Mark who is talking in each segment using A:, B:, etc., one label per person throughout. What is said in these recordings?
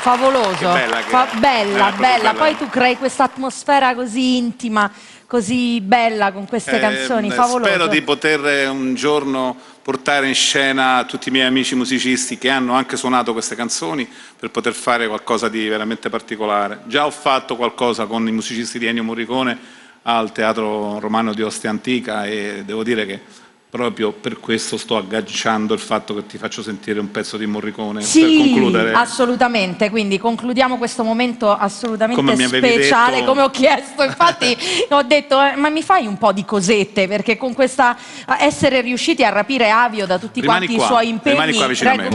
A: Favoloso. Bella, bella. Poi tu crei questa atmosfera così intima, così bella con queste canzoni, favoloso.
B: Spero di poter un giorno portare in scena tutti i miei amici musicisti che hanno anche suonato queste canzoni per poter fare qualcosa di veramente particolare. Già ho fatto qualcosa con i musicisti di Ennio Morricone al Teatro Romano di Ostia Antica e devo dire che proprio per questo sto agganciando il fatto che ti faccio sentire un pezzo di Morricone per concludere.
A: Assolutamente, quindi concludiamo questo momento assolutamente speciale, come ho chiesto. Infatti ho detto, ma mi fai un po' di cosette, perché con questa essere riusciti a rapire Avio da tutti quanti i suoi impegni.
B: Rimani qua vicino a me.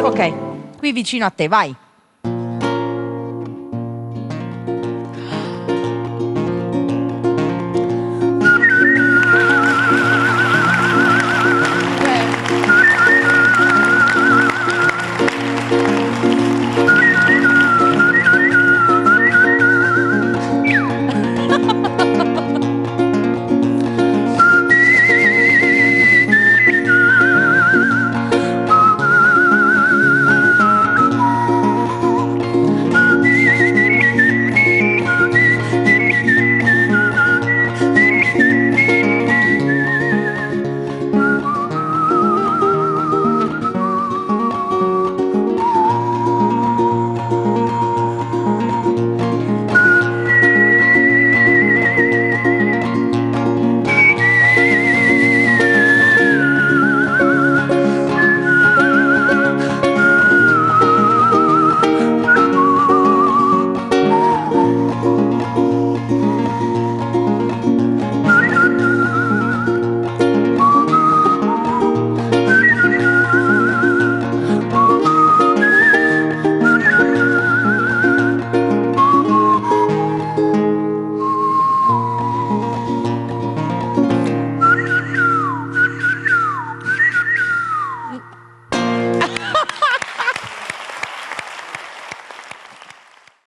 A: Ok, qui vicino a te, vai.